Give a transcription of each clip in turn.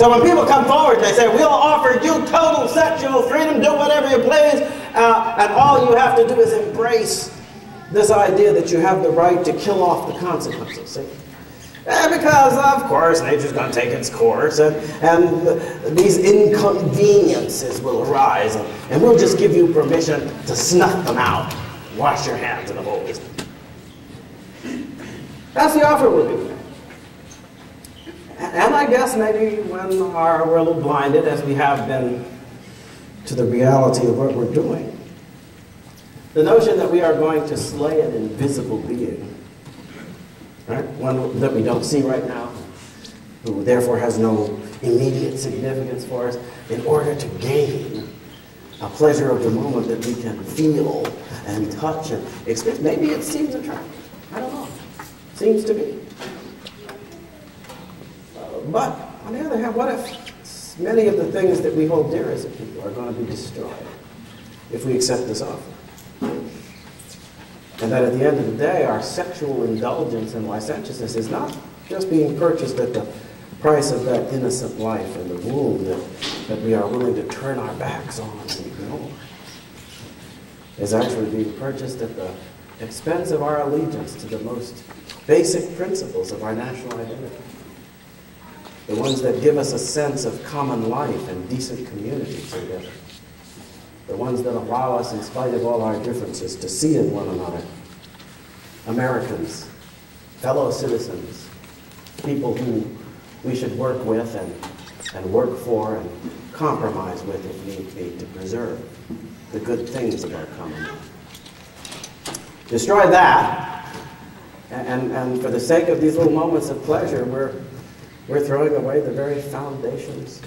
So when people come forward, they say, we'll offer you total sexual freedom, do whatever you please, and all you have to do is embrace this idea that you have the right to kill off the consequences. See? Because, of course, nature's going to take its course, and these inconveniences will arise, and we'll just give you permission to snuff them out. Wash your hands in the bowl. That's the offer we're being made. And I guess maybe when we're a little blinded, as we have been, to the reality of what we're doing, the notion that we are going to slay an invisible being, right? One that we don't see right now, who therefore has no immediate significance for us, in order to gain a pleasure of the moment that we can feel and touch and experience. Maybe it seems attractive. I don't know. Seems to be. But on the other hand, what if many of the things that we hold dear as a people are going to be destroyed if we accept this offer? And that at the end of the day, our sexual indulgence and licentiousness is not just being purchased at the price of that innocent life and the womb that we are willing to turn our backs on and ignore. Is actually being purchased at the expense of our allegiance to the most basic principles of our national identity. The ones that give us a sense of common life and decent community together. The ones that allow us, in spite of all our differences, to see in one another Americans, fellow citizens, people who we should work with and work for and compromise with if need be to preserve the good things of our common life. Destroy that, and for the sake of these little moments of pleasure, we're throwing away the very foundations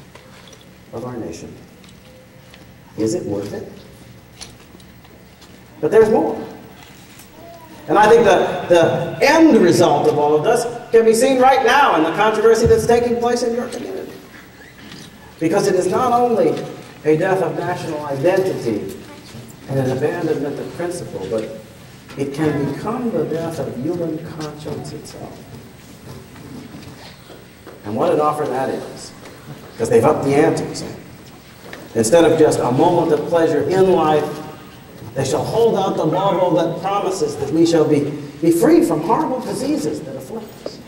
of our nation. Is it worth it? But there's more. And I think the end result of all of this can be seen right now in the controversy that's taking place in your community. Because it is not only a death of national identity and an abandonment of principle, but it can become the death of human conscience itself. And what an offer that is. Because they've upped the ante. So instead of just a moment of pleasure in life, they shall hold out the bauble that promises that we shall be free from horrible diseases that afflict us.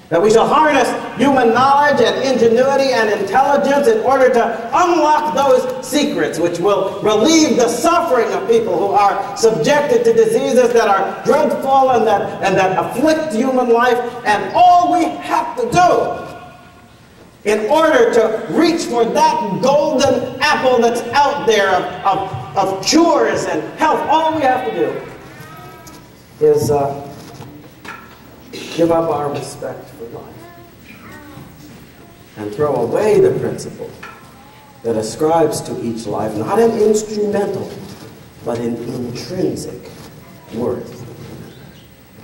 That we shall harness human knowledge and ingenuity and intelligence in order to unlock those secrets which will relieve the suffering of people who are subjected to diseases that are dreadful and that afflict human life. And all we have to do in order to reach for that golden apple that's out there of cures and health, all we have to do is give up our respect for life and throw away the principle that ascribes to each life not an instrumental, but an intrinsic worth,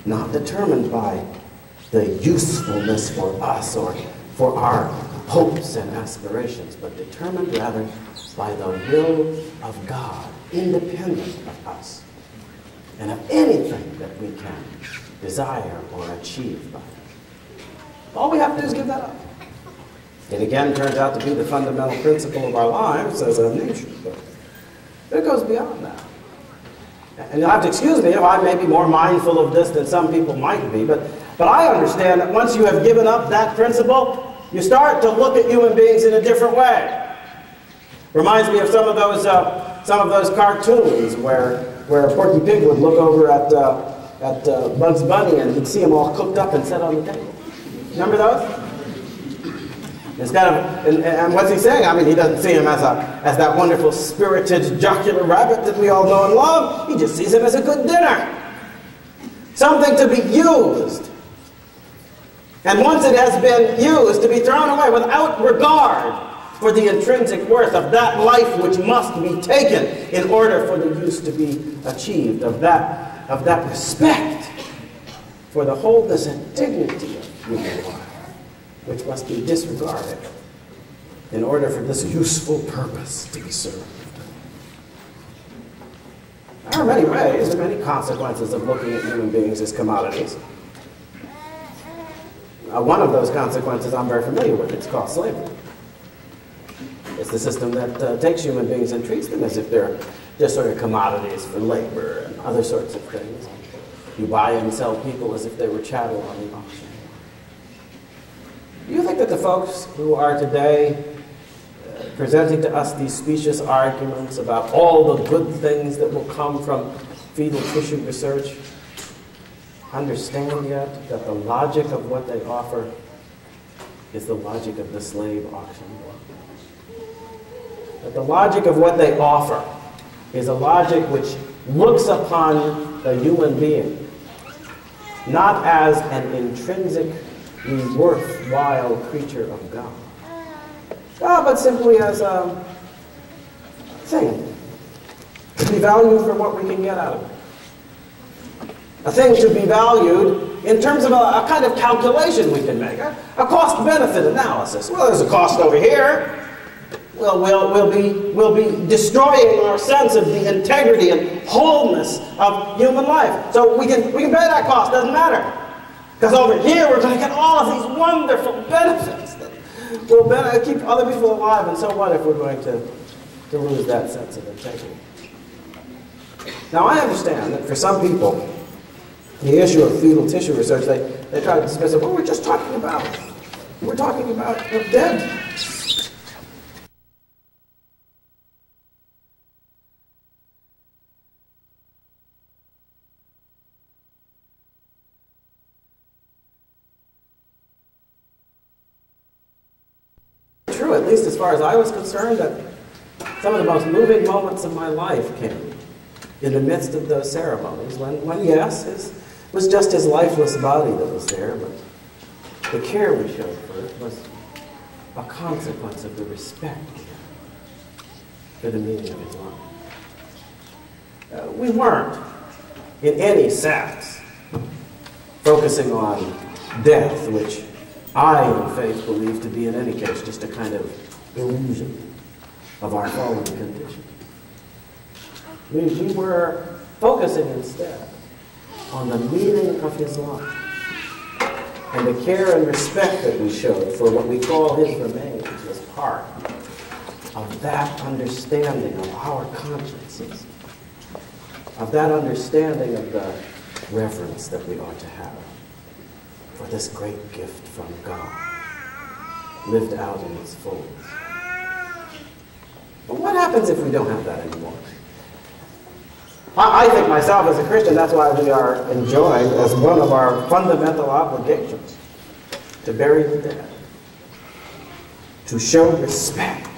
not determined by the usefulness for us or for our hopes and aspirations, but determined rather by the will of God, independent of us and of anything that we can desire or achieve by it. All we have to do is give that up. It again turns out to be the fundamental principle of our lives as a nation, but it goes beyond that. And you'll have to excuse me if I may be more mindful of this than some people might be, but I understand that once you have given up that principle, you start to look at human beings in a different way. Reminds me of some of those cartoons where Porky Pig would look over at Bugs Bunny and he'd see them all cooked up and set on the table. Remember those? Instead of, and what's he saying? I mean, he doesn't see him as that wonderful spirited jocular rabbit that we all know and love. He just sees him as a good dinner. Something to be used. And once it has been used, to be thrown away without regard for the intrinsic worth of that life which must be taken in order for the use to be achieved, of that respect for the wholeness and dignity of human life, which must be disregarded in order for this useful purpose to be served. There are many ways and many consequences of looking at human beings as commodities. One of those consequences I'm very familiar with. It's called slavery. It's the system that takes human beings and treats them as if they're just sort of commodities for labor and other sorts of things. You buy and sell people as if they were chattel on the auction. Do you think that the folks who are today presenting to us these specious arguments about all the good things that will come from fetal tissue research understand yet that the logic of what they offer is the logic of the slave auction? That the logic of what they offer is a logic which looks upon the human being not as an intrinsically worthwhile creature of God, but simply as a thing to be valued for what we can get out of it. A thing to be valued in terms of a kind of calculation we can make, a cost-benefit analysis. Well, there's a cost over here. Well, we'll be destroying our sense of the integrity and wholeness of human life. So we can pay that cost, doesn't matter. Because over here we're going to get all of these wonderful benefits that will keep other people alive. And so what if we're going to lose that sense of integrity? Now I understand that for some people, the issue of fetal tissue research, they try to dismiss it. Well, we're talking about dead. True, at least as far as I was concerned, that some of the most moving moments of my life came in the midst of those ceremonies when yes, it was just his lifeless body that was there, but the care we showed for it was a consequence of the respect we had for the meaning of his life. We weren't, in any sense, focusing on death, which I, in faith, believe to be, in any case, just a kind of illusion of our fallen condition. We were focusing instead on the meaning of his life and the care and respect that we showed for what we call his remains as part of that understanding of our consciences, of that understanding of the reverence that we ought to have for this great gift from God, lived out in its fullness. But what happens if we don't have that anymore? I think myself as a Christian, that's why we are enjoined as one of our fundamental obligations to bury the dead, to show respect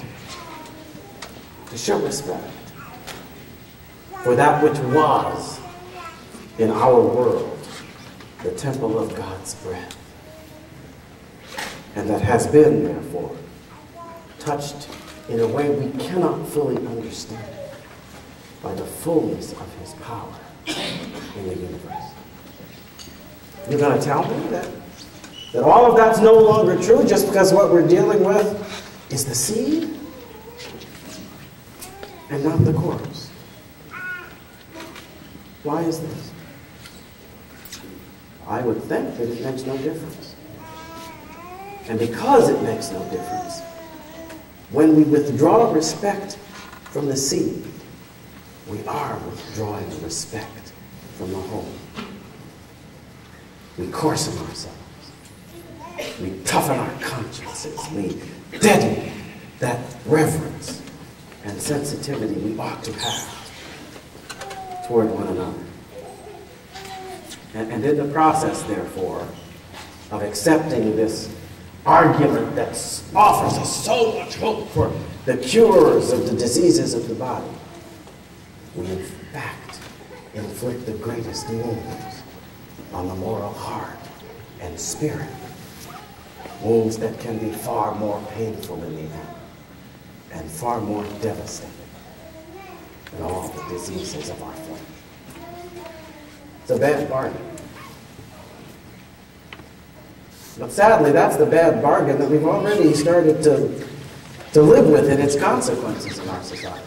for that which was in our world the temple of God's breath, and that has been, therefore, touched in a way we cannot fully understand by the fullness of his power in the universe. You're going to tell me that all of that's no longer true just because what we're dealing with is the seed and not the corpse? Why is this? I would think that it makes no difference. And because it makes no difference, when we withdraw respect from the seed, we are withdrawing respect from the whole. We coarsen ourselves. We toughen our consciences. We deaden that reverence and sensitivity we ought to have toward one another. And in the process, therefore, of accepting this argument that offers us so much hope for the cures of the diseases of the body, we in fact inflict the greatest wounds on the moral heart and spirit, wounds that can be far more painful in the end and far more devastating than all the diseases of our flesh. It's a bad bargain. But sadly, that's the bad bargain that we've already started to live with in its consequences in our society.